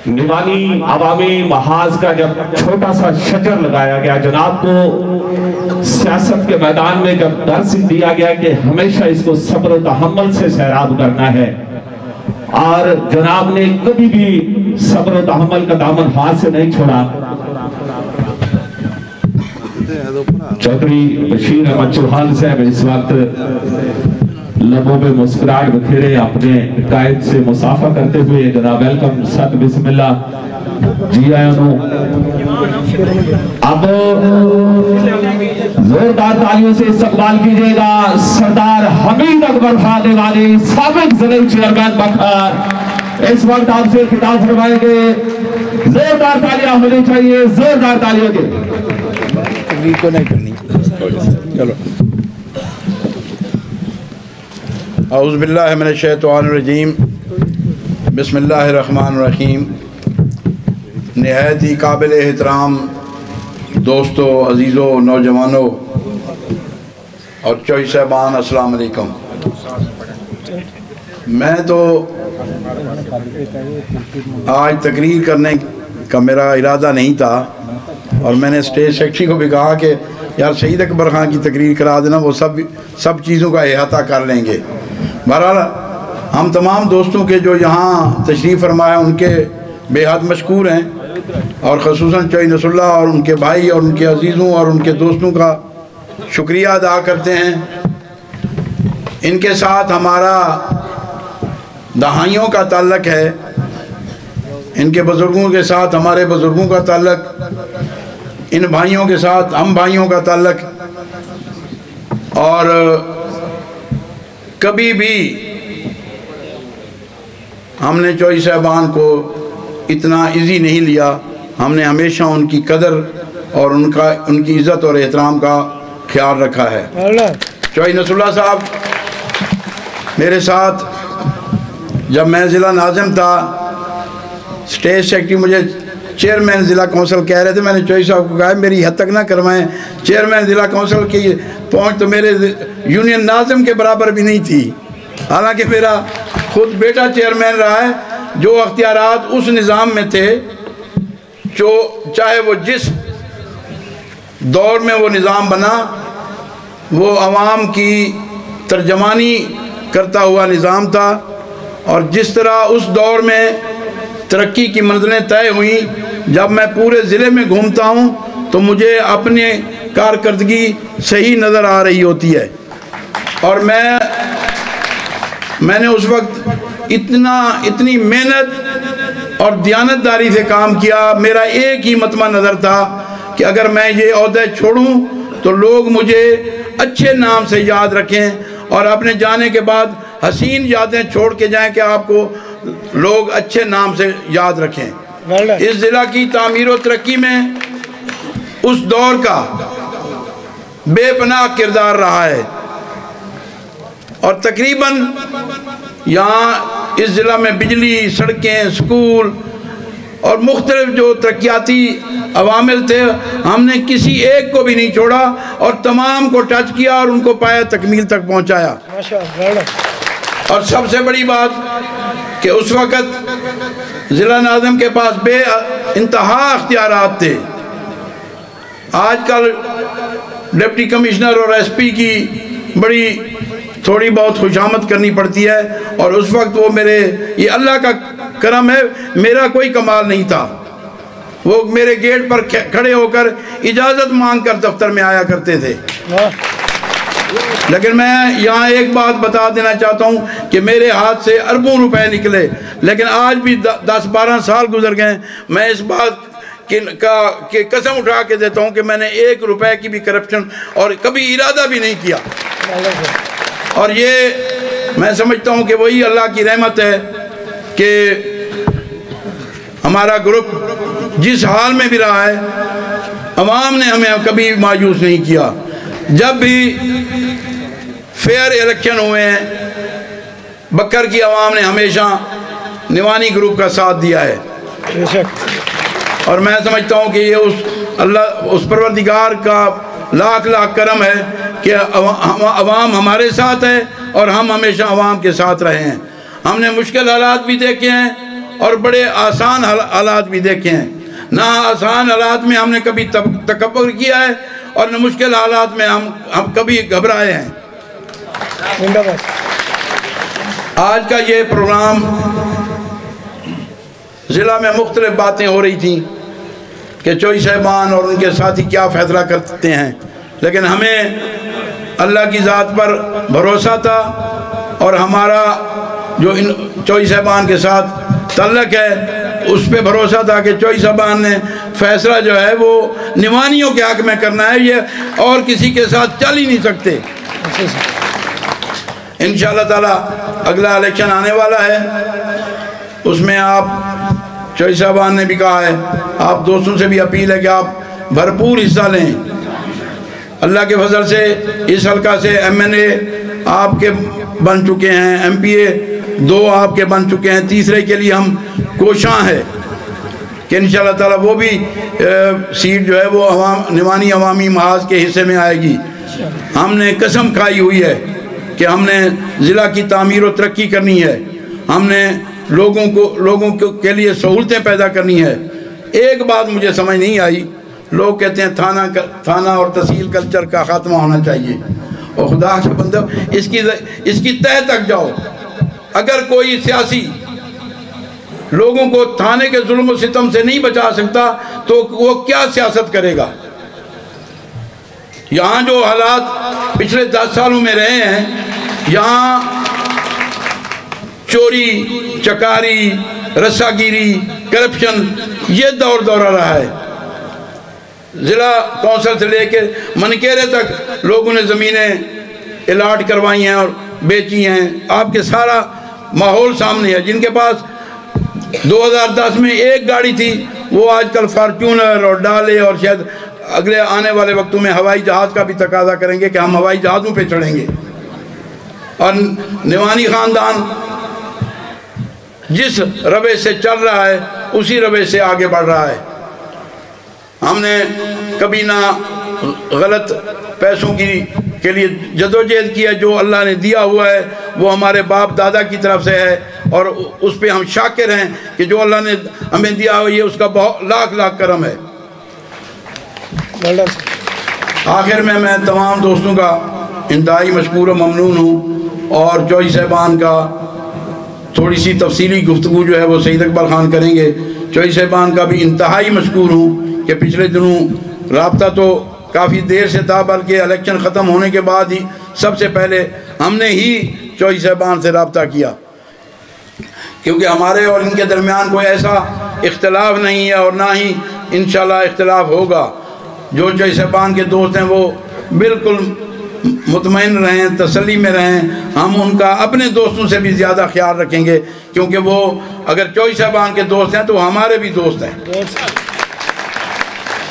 نعمانی عوامی محاذ کا جب چھوٹا سا شجر لگایا گیا، جناب کو سیاست کے میدان میں جب درس دیا گیا کہ ہمیشہ اس کو صبر و تحمل سے سیراب کرنا ہے، اور جناب نے کبھی بھی صبر و تحمل کا دامن ہاتھ سے نہیں چھوڑا۔ چودھری بشیر احمد چوہان صاحب اس وقت لبوں پہ مسکراہٹ بکھیرے اپنے قائد سے مصافحہ کرتے ہوئے، جناب ویلکم، ساتھ بسم اللہ جی آیا نو اب زوردار تالیوں سے استقبال کیجئے گا سردار حمید اکبر خان دیوانی سابق ضلع چیئرمین بکھر اس وقت آپ سے خطاب فرمائیں گے زوردار تالیاں ہونی چاہیے زوردار تالیوں کے تقریر کو نہیں کرنی چلو اعوذ باللہ من الشیطان الرجیم بسم اللہ الرحمن الرحیم نہایت ہی قابل احترام دوستو عزیزو نوجوانوں اور چوئی صاحبان السلام علیکم میں تو آج تقریر کرنے کا میرا ارادہ نہیں تھا اور میں نے اسٹیج سیکٹری کو بھی کہا کہ یار شہید اکبر خان کی تقریر کرا دینا وہ سب چیزوں کا احاطہ کر لیں گے بہرحال ہم تمام دوستوں کے جو یہاں تشریف فرمایا ان کے بے حد مشکور ہیں اور خصوصاً چوئی نصر اللہ اور ان کے بھائی اور ان کے عزیزوں اور ان کے دوستوں کا شکریہ ادا کرتے ہیں ان کے ساتھ ہمارا دہائیوں کا تعلق ہے ان کے بزرگوں کے ساتھ ہمارے بزرگوں کا تعلق ان بھائیوں کے ساتھ ہم بھائیوں کا تعلق اور کبھی بھی ہم نے چوئی صاحبان کو اتنا ایزی نہیں لیا ہم نے ہمیشہ ان کی قدر اور ان کی عزت اور احترام کا خیال رکھا ہے چوئی نصر اللہ صاحب میرے ساتھ جب میں ضلع ناظم تھا اسٹیج سیکٹری مجھے چیئرمین ضلع کونسل کہہ رہے تھے میں نے چوئی صاحب کو کہا میری حد تک نہ کروائیں چیئرمین ضلع کونسل کی پہنچ تو میرے یونین ناظم کے برابر بھی نہیں تھی حالانکہ میرا خود بیٹا چیئرمین رہا ہے جو اختیارات اس نظام میں تھے جو چاہے وہ جس دور میں وہ نظام بنا وہ عوام کی ترجمانی کرتا ہوا نظام تھا اور جس طرح اس دور میں ترقی کی منزلیں طے ہوئیں جب میں پورے ضلع میں گھومتا ہوں تو مجھے اپنے کارکردگی صحیح نظر آ رہی ہوتی ہے اور میں نے اس وقت اتنی محنت اور دیانتداری سے کام کیا میرا ایک ہی مطمع نظر تھا کہ اگر میں یہ عہدہ چھوڑوں تو لوگ مجھے اچھے نام سے یاد رکھیں اور اپنے جانے کے بعد حسین یادیں چھوڑ کے جائیں کہ آپ کو لوگ اچھے نام سے یاد رکھیں اس ضلع کی تعمیر و ترقی میں اس دور کا بے پناہ کردار رہا ہے اور تقریباً یہاں اس ضلع میں بجلی سڑکیں سکول اور مختلف جو ترقیاتی عوامل تھے ہم نے کسی ایک کو بھی نہیں چھوڑا اور تمام کو ٹچ کیا اور ان کو پایا تکمیل تک پہنچایا اور سب سے بڑی بات کہ اس وقت ضلع ناظم کے پاس بے انتہا اختیارات تھے آج کل ڈپٹی کمشنر اور ایس پی کی بڑی تھوڑی بہت خوشامد کرنی پڑتی ہے اور اس وقت وہ یہ اللہ کا کرم ہے میرا کوئی کمال نہیں تھا وہ میرے گیٹ پر کھڑے ہو کر اجازت مانگ کر دفتر میں آیا کرتے تھے لیکن میں یہاں ایک بات بتا دینا چاہتا ہوں کہ میرے ہاتھ سے اربوں روپے نکلے لیکن آج بھی 10-12 سال گزر گئے میں اس بات کی قسم اٹھا کے دیتا ہوں کہ میں نے 1 روپے کی بھی کرپشن اور کبھی ارادہ بھی نہیں کیا اور یہ میں سمجھتا ہوں کہ وہی اللہ کی رحمت ہے کہ ہمارا گروپ جس حال میں بھی رہا ہے عوام نے ہمیں کبھی مایوس نہیں کیا جب بھی فیئر الیکشن ہوئے ہیں بکر کی عوام نے ہمیشہ نیوانی گروپ کا ساتھ دیا ہے اور میں سمجھتا ہوں کہ یہ اس پروردگار کا لاکھ کرم ہے کہ عوام ہمارے ساتھ ہے اور ہم ہمیشہ عوام کے ساتھ رہے ہیں ہم نے مشکل حالات بھی دیکھے ہیں اور بڑے آسان حالات بھی دیکھے ہیں نہ آسان حالات میں ہم نے کبھی تکبر کیا ہے اور نہ مشکل حالات میں ہم کبھی گھبرائے ہیں آج کا یہ پروگرام ضلع میں مختلف باتیں ہو رہی تھیں کہ چوئی صاحبان اور ان کے ساتھی کیا فیصلہ کرتے ہیں لیکن ہمیں اللہ کی ذات پر بھروسہ تھا اور ہمارا جو ان چوئی صاحبان کے ساتھ تعلق ہے اس پہ بھروسہ تھا کہ چوئی صاحبان نے فیصلہ جو ہے وہ نوانیوں کے حق میں کرنا ہے، یہ اور کسی کے ساتھ چل ہی نہیں سکتے۔ انشاءاللہ تعالیٰ اگلا الیکشن آنے والا ہے، اس میں آپ چوئی صاحبان نے بھی کہا ہے، آپ دوستوں سے بھی اپیل ہے کہ آپ بھرپور حصہ لیں۔ اللہ کے فضل سے اس حلقہ سے MNA آپ کے بن چکے ہیں، MPA 2 آپ کے بن چکے ہیں، تیسرے کے لیے ہم کوشاں ہے کہ انشاءاللہ تعالیٰ وہ بھی سیٹ جو ہے وہ نوانی عوامی محاذ کے حصے میں آئے گی۔ ہم نے قسم کھائی ہوئی ہے کہ ہم نے ضلع کی تعمیر و ترقی کرنی ہے، ہم نے لوگوں کے لیے سہولتیں پیدا کرنی ہے۔ ایک بات مجھے سمجھ نہیں آئی، لوگ کہتے ہیں تھانہ اور تحصیل کلچر کا خاتمہ ہونا چاہیے، اور خدا کے بندہ اس کی تہہ تک جاؤ۔ اگر کوئی سیاسی لوگوں کو تھانے کے ظلم و ستم سے نہیں بچا سکتا تو وہ کیا سیاست کرے گا؟ یہاں جو حالات پچھلے 10 سالوں میں رہے ہیں، یہاں چوری، چکاری، رسا گیری، کرپشن، یہ دورہ رہا ہے۔ ضلع کونسل سے لے کے منکیرے تک لوگوں نے زمینیں الاٹ کروائی ہیں اور بیچی ہیں۔ آپ کے سارا ماحول سامنے ہے۔ جن کے پاس 2010 میں ایک گاڑی تھی وہ آج کل فارچونر اور ڈالے، اور شاید اگلے آنے والے وقتوں میں ہوائی جہاز کا بھی تقاضا کریں گے کہ ہم ہوائی جہازوں پہ چڑھیں گے۔ اور نوانی خاندان جس روے سے چل رہا ہے اسی روے سے آگے بڑھ رہا ہے۔ ہم نے کبھی نہ غلط پیسوں کے لیے جدوجہد کی ہے، جو اللہ نے دیا ہوا ہے وہ ہمارے باپ دادا کی طرف سے ہے، اور اس پہ ہم شاکر ہیں کہ جو اللہ نے ہمیں دیا ہوا یہ اس کا بہت لاکھ کرم ہے۔ آخر میں تمام دوستوں کا انتہائی مشکور و ممنون ہوں، اور چوئی صاحبان کا تھوڑی سی تفصیلی گفتگو جو ہے وہ سید اکبر خان کریں گے۔ چوئی صاحبان کا بھی انتہائی مشکور ہوں کہ پچھلے دنوں رابطہ تو کافی دیر سے تھا، بلکہ الیکشن ختم ہونے کے بعد ہی سب سے پہلے ہم نے ہی چوئی صاحبان سے رابطہ کیا، کیونکہ ہمارے اور ان کے درمیان کوئی ایسا اختلاف نہیں ہے اور نہ ہی انشاءاللہ اختلاف ہوگا۔ جو چوئی صاحبان کے دوست ہیں وہ بالکل مطمئن رہیں، تسلی میں رہیں۔ ہم ان کا اپنے دوستوں سے بھی زیادہ خیال رکھیں گے، کیونکہ وہ اگر چوئی صاحبان کے دوست ہیں تو ہمارے بھی دوست ہیں۔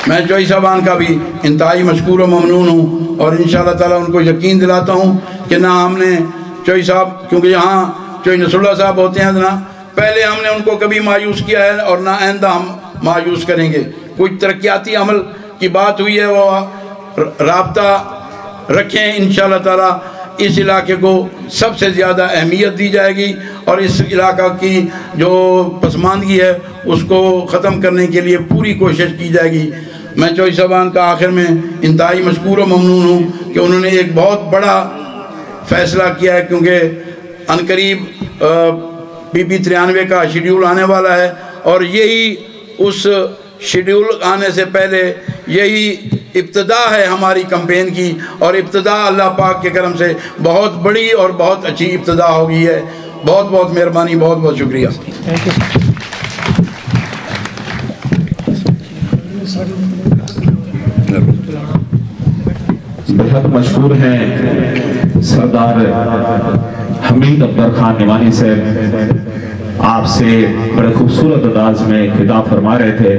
میں چوئی صاحبان کا بھی انتہائی مشکور و ممنون ہوں، اور انشاءاللہ تعالیٰ ان کو یقین دلاتا ہوں کہ نہ ہم نے چوئی صاحب، کیونکہ یہاں چوئی نصر اللہ صاحب ہوتے ہیں، نہ پہلے ہم نے ان کو کبھی مایوس کیا ہے اور نہ آئندہ ہم مایوس کریں گے۔ کچھ ترقیاتی عمل کی بات ہوئی ہے وہ رابطہ رکھیں، انشاءاللہ تعالیٰ اس علاقے کو سب سے زیادہ اہمیت دی جائے گی، اور اس علاقہ کی جو پسماندگی ہے اس کو ختم کرنے کے لیے پوری کوشش کی جائے گی۔ میں چوئی صاحبان کا آخر میں انتہائی مشکور و ممنون ہوں کہ انہوں نے ایک بہت بڑا فیصلہ کیا ہے، کیونکہ عنقریب PP 93 کا شیڈیول آنے والا ہے، اور یہی اس شیڈیول آنے سے پہلے یہی ابتدا ہے ہماری کمپین کی، اور ابتدا اللہ پاک کے کرم سے بہت بڑی اور بہت اچھی ابتدا ہو گئی ہے۔ بہت بہت مہربانی، بہت بہت شکریہ۔ بہت مشہور ہیں سردار حمید اکبر خان نوانی صاحب، آپ سے بڑے خوبصورت انداز میں خطاب فرما رہے تھے۔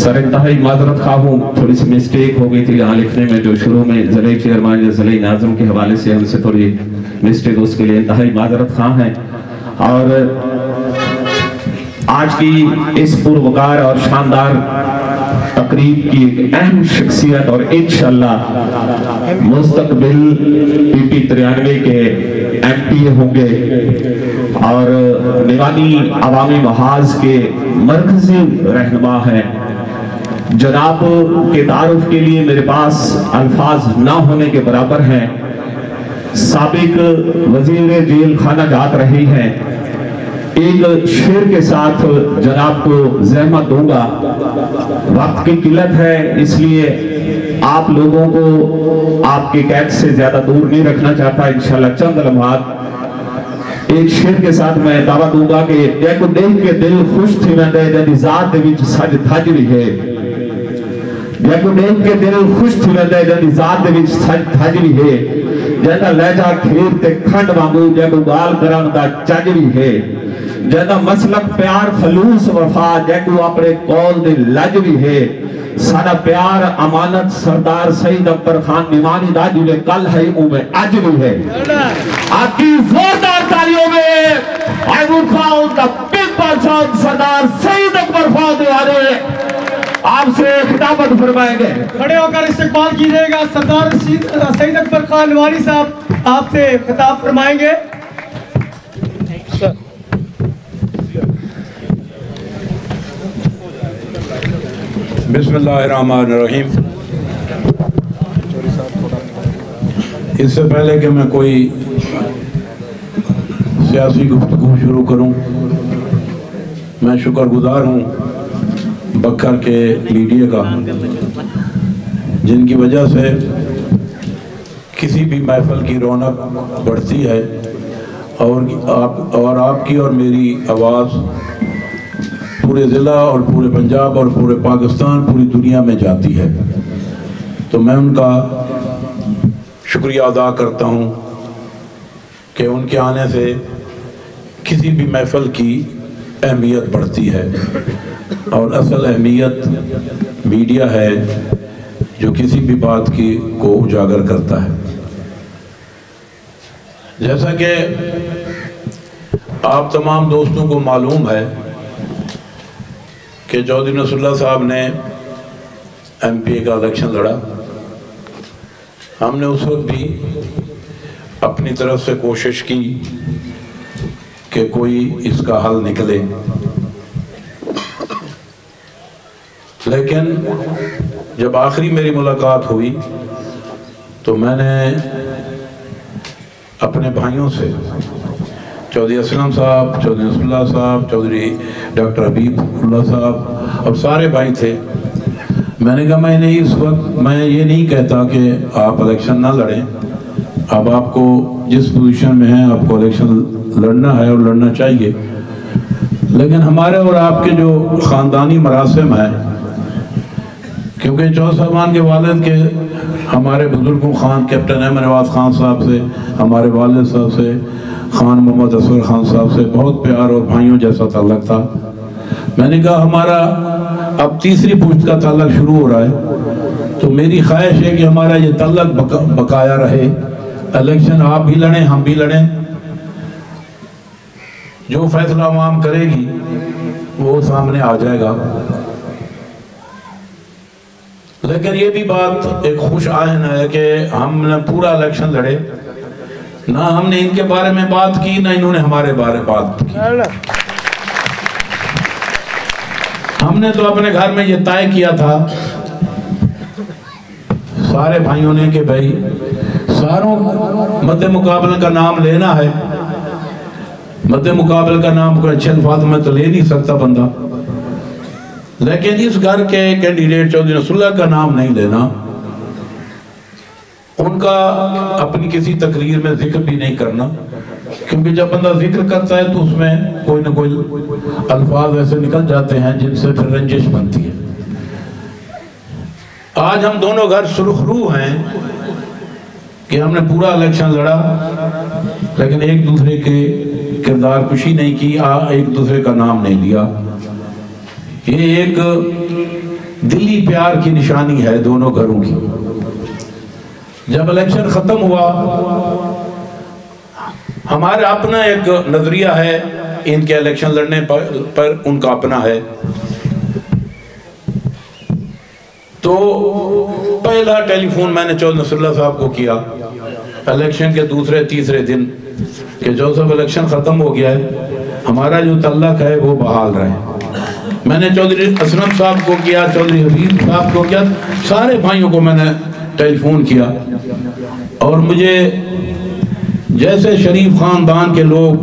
سر انتہائی معذرت خواہ ہوں، تھوڑی سی مسٹیک ہو گئی تھی یہاں لکھنے میں، جو شروع میں ضلعی چیئرمین یا ضلعی ناظم کے حوالے سے ہم سے تھوڑی مسٹیک، اس کے لیے انتہائی معذرت خواہ ہیں۔ اور آج کی اس پروقار اور شاندار تقریب کی ایک اہم شخصیت اور انشاءاللہ مستقبل PP 93 کے MPA ہوں گے اور نوانی عوامی محاذ کے مرکزی رہنما ہیں۔ جناب کے تعارف کے لیے میرے پاس الفاظ نہ ہونے کے برابر ہیں۔ سابق وزیر جیل خانہ جات رہی ہیں۔ ایک شعر کے ساتھ جناب کو زحمت دوں گا، وقت کی قلت ہے اس لیے آپ لوگوں کو آپ کے قید سے زیادہ دور نہیں رکھنا چاہتا۔ انشاءاللہ چند لمحات ایک شعر کے ساتھ میں دعویٰ دوں گا کہ جیکو دیکھ کے دل خوش تھی ویندے جدی ذات دے وچ سج دھج بھی ہے، جیکو دیکھ کے دل خوش تھی ویندے جدی ذات دے وچ سج دھج بھی ہے، جیدا لہجہ کھیر تے کھنڈ وانگو جیکو گال کرن دا چج بھی ہے، جیدا مسلک پیار خلوص وفا جیکو اپنے قول دے لج بھی ہے، سارا پیار امانت سردار سید اکبر خان نیمانی دا جو کل ہے میں آج بھی ہے۔ آپ کی زوردار تالیوں میں I would call the big person سردار سید اکبر خان دیوانے آپ سے خطابت فرمائیں گے۔ کھڑے ہو کر استقبال کیجئے گا، سردار سید اکبر خان نیمانی صاحب آپ سے خطاب فرمائیں گے۔ بسم اللہ الرحمن الرحیم۔ اس سے پہلے کہ میں کوئی سیاسی گفتگو شروع کروں، میں شکر گزار ہوں بکر کے میڈیا کا، جن کی وجہ سے کسی بھی محفل کی رونق بڑھتی ہے اور آپ کی اور میری آواز پورے ضلع اور پورے پنجاب اور پورے پاکستان پوری دنیا میں جاتی ہے، تو میں ان کا شکریہ ادا کرتا ہوں کہ ان کے آنے سے کسی بھی محفل کی اہمیت بڑھتی ہے، اور اصل اہمیت میڈیا ہے جو کسی بھی بات کو اجاگر کرتا ہے۔ جیسا کہ آپ تمام دوستوں کو معلوم ہے کہ چودھری نصر اللہ صاحب نے ایم پی اے کا الیکشن لڑا، ہم نے اس وقت بھی اپنی طرف سے کوشش کی کہ کوئی اس کا حل نکلے، لیکن جب آخری میری ملاقات ہوئی تو میں نے اپنے بھائیوں سے، چودھری اسلم صاحب، چودھری نصر اللہ صاحب، چودھری ڈاکٹر حبیب اللہ صاحب اور سارے بھائی تھے، میں نے کہا میں نے اس وقت میں یہ نہیں کہتا کہ آپ الیکشن نہ لڑیں، اب آپ کو جس پوزیشن میں ہیں آپ کو الیکشن لڑنا ہے اور لڑنا چاہیے، لیکن ہمارے اور آپ کے جو خاندانی مراسم ہیں، کیونکہ چودھری صاحبان کے والد کے ہمارے بزرگوں خان کیپٹن احمد نواز خان صاحب سے، ہمارے والد صاحب سے، خان محمد اصغر خان صاحب سے بہت پیار اور بھائیوں جیسا تعلق تھا۔ میں نے کہا ہمارا اب تیسری پشت کا تعلق شروع ہو رہا ہے، تو میری خواہش ہے کہ ہمارا یہ تعلق بقایا رہے، الیکشن آپ بھی لڑیں ہم بھی لڑیں، جو فیصلہ عوام کرے گی وہ سامنے آ جائے گا۔ لیکن یہ بھی بات ایک خوش آئین ہے کہ ہم نے پورا الیکشن لڑے، نہ ہم نے ان کے بارے میں بات کی نہ انہوں نے ہمارے بارے بات کی۔ ہم نے تو اپنے گھر میں یہ طے کیا تھا سارے بھائیوں نے کہ بھائی ساروں مد مقابل کا نام لینا ہے، مد مقابل کا نام کوئی اچھے الفاظ میں تو لے نہیں سکتا بندہ، لیکن اس گھر کے کینڈیڈیٹ چودھری نصر اللہ کا نام نہیں لینا، ان کا اپنی کسی تقریر میں ذکر بھی نہیں کرنا، کیونکہ جب بندہ ذکر کرتا ہے تو اس میں کوئی نہ کوئی الفاظ ایسے نکل جاتے ہیں جن سے پھر رنجش بنتی ہے۔ آج ہم دونوں گھر سرخ روح ہیں کہ ہم نے پورا الیکشن لڑا لیکن ایک دوسرے کے کردار کشی نہیں کی، ایک دوسرے کا نام نہیں لیا۔ یہ ایک دلی پیار کی نشانی ہے دونوں گھروں کی۔ جب الیکشن ختم ہوا، ہمارا اپنا ایک نظریہ ہے، ان کے الیکشن لڑنے پر ان کا اپنا ہے، تو پہلا ٹیلی فون میں نے چودھری نصر اللہ صاحب کو کیا الیکشن کے دوسرے تیسرے دن کہ جو سب الیکشن ختم ہو گیا ہے، ہمارا جو تعلق ہے وہ بحال رہے۔ میں نے چودھری اسلم صاحب کو کیا، چودھری حبیب صاحب کو کیا، سارے بھائیوں کو میں نے ٹیلی فون کیا، اور مجھے جیسے شریف خاندان کے لوگ،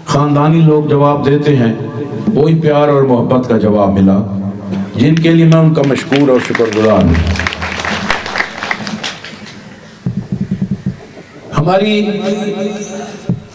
خاندانی لوگ جواب دیتے ہیں، وہی پیار اور محبت کا جواب ملا، جن کے لیے میں ان کا مشکور اور شکر گزار ہوں۔ ہماری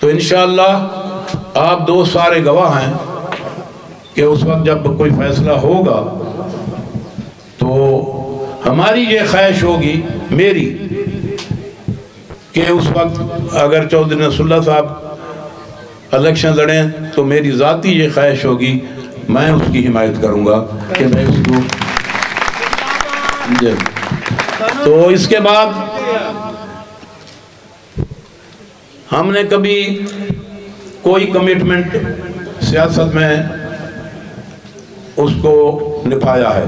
تو انشاءاللہ آپ دوست سارے گواہ ہیں کہ اس وقت جب کوئی فیصلہ ہوگا تو ہماری یہ خواہش ہوگی میری کہ اس وقت اگر چودھری نصر اللہ صاحب الیکشن لڑیں تو میری ذاتی یہ خواہش ہوگی میں اس کی حمایت کروں گا کہ میں اس کو تو اس کے بعد ہم نے کبھی کوئی کمٹمنٹ سیاست میں اس کو نبھایا ہے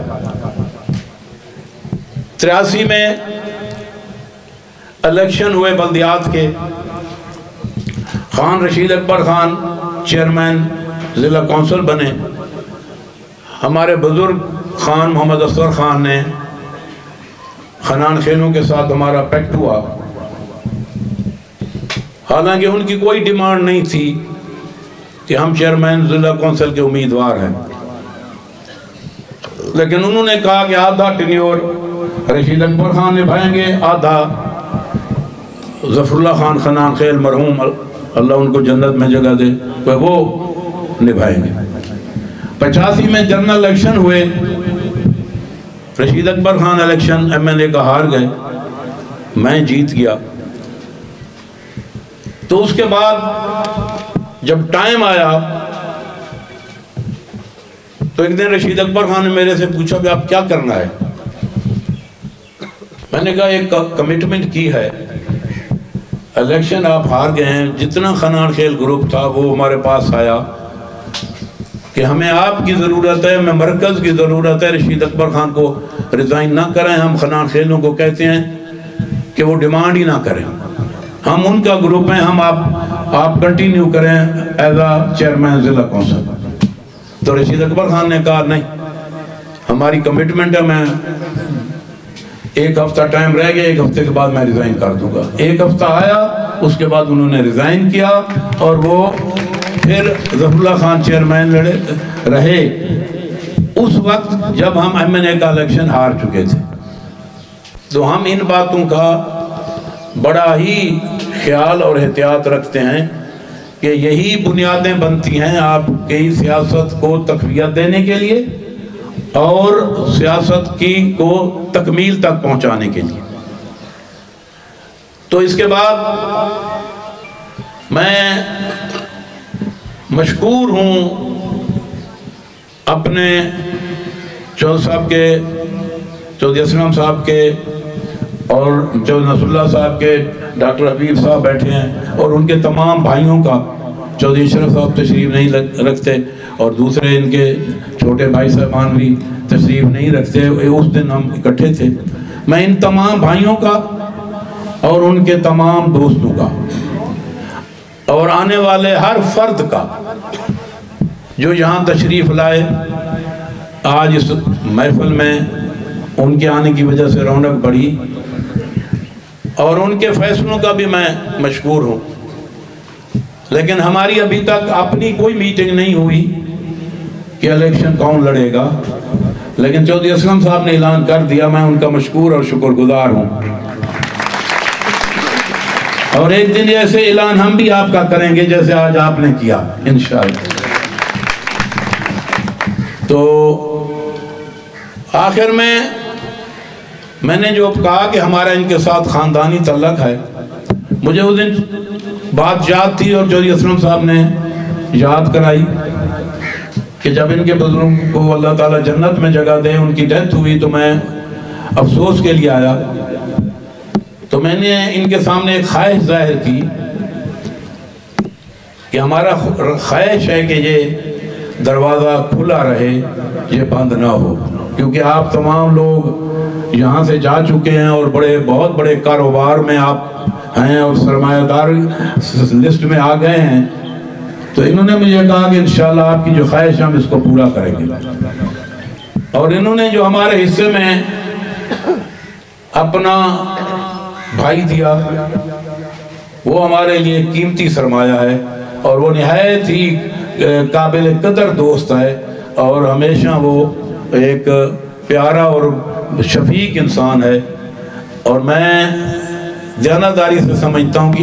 83 میں الیکشن ہوئے بلدیات کے خان رشید اکبر خان چیئرمین ضلع کونسل بنے ہمارے بزرگ خان محمد اصغر خان نے خنان خیلوں کے ساتھ ہمارا پیکٹ ہوا حالانکہ ان کی کوئی ڈیمانڈ نہیں تھی کہ ہم چیئرمین ضلع کونسل کے امیدوار ہیں لیکن انہوں نے کہا کہ آدھا ٹینیور رشید اکبر خان نبھائیں گے آدھا ظفر اللہ خان خنان خیل مرحوم اللہ ان کو جنت میں جگہ دے وہ نبھائیں گے 85 میں جنرل الیکشن ہوئے Rashid Akbar Khan election M L A کا ہار گئے میں جیت گیا تو اس کے بعد جب ٹائم آیا تو ایک دن رشید اکبر خان نے میرے سے پوچھا کہ آپ کیا کرنا ہے میں نے کہا ایک کمٹمنٹ کی ہے الیکشن آپ ہار گئے ہیں جتنا خنان خیل گروپ تھا وہ ہمارے پاس آیا کہ ہمیں آپ کی ضرورت ہے ہمیں مرکز کی ضرورت ہے رشید اکبر خان کو ریزائن نہ کریں ہم خنان خیلوں کو کہتے ہیں کہ وہ ڈیمانڈ ہی نہ کریں ہم ان کا گروپ ہیں ہم آپ کنٹینیو کریں ایز اے چیئرمین ضلع کونسل تو رشید اکبر خان نے کہا نہیں ہماری کمٹمنٹ ہے میں ایک ہفتہ ٹائم رہ گیا ایک ہفتے کے بعد میں ریزائن کر دوں گا ایک ہفتہ آیا اس کے بعد انہوں نے ریزائن کیا اور وہ پھر ظفر اللہ خان چیئرمین رہے اس وقت جب ہم ایم این اے کا الیکشن ہار چکے تھے تو ہم ان باتوں کا بڑا ہی خیال اور احتیاط رکھتے ہیں کہ یہی بنیادیں بنتی ہیں آپ کی سیاست کو تقویت دینے کے لیے اور سیاست کی کو تکمیل تک پہنچانے کے لیے تو اس کے بعد میں مشکور ہوں اپنے چودھری صاحب کے چودھری اسلم صاحب کے اور چودھری نصر اللہ صاحب کے ڈاکٹر حبیب صاحب بیٹھے ہیں اور ان کے تمام بھائیوں کا چودھری اشرف صاحب تشریف نہیں رکھتے اور دوسرے ان کے چھوٹے بھائی صاحبان بھی تشریف نہیں رکھتے اس دن ہم اکٹھے تھے میں ان تمام بھائیوں کا اور ان کے تمام دوستوں کا اور آنے والے ہر فرد کا جو یہاں تشریف لائے آج اس محفل میں ان کے آنے کی وجہ سے رونق بڑھی اور ان کے فیصلوں کا بھی میں مشکور ہوں لیکن ہماری ابھی تک اپنی کوئی میٹنگ نہیں ہوئی کہ الیکشن کون لڑے گا لیکن چودھری اسلم صاحب نے اعلان کر دیا میں ان کا مشکور اور شکر گزار ہوں اور ایک دن ایسے اعلان ہم بھی آپ کا کریں گے جیسے آج آپ نے کیا انشاءاللہ تو آخر میں نے جو کہا کہ ہمارا ان کے ساتھ خاندانی تعلق ہے مجھے اس دن بات یاد تھی اور چودھری اسلم صاحب نے یاد کرائی کہ جب ان کے بزرگوں کو اللہ تعالیٰ جنت میں جگہ دے ان کی ڈیتھ ہوئی تو میں افسوس کے لیے آیا تو میں نے ان کے سامنے ایک خواہش ظاہر کی کہ ہمارا خواہش ہے کہ یہ دروازہ کھلا رہے یہ بند نہ ہو کیونکہ آپ تمام لوگ یہاں سے جا چکے ہیں اور بہت بڑے کاروبار میں آپ ہیں اور سرمایہ دار لسٹ میں آ گئے ہیں تو انہوں نے مجھے کہا کہ انشاءاللہ آپ کی جو خواہش ہم اس کو پورا کریں گے اور انہوں نے جو ہمارے حصے میں اپنا بھائی دیا وہ ہمارے لیے قیمتی سرمایہ ہے اور وہ نہایت ہی قابل قدر دوست ہے اور ہمیشہ وہ ایک پیارا اور شفیق انسان ہے اور میں دیانتداری سے سمجھتا ہوں کہ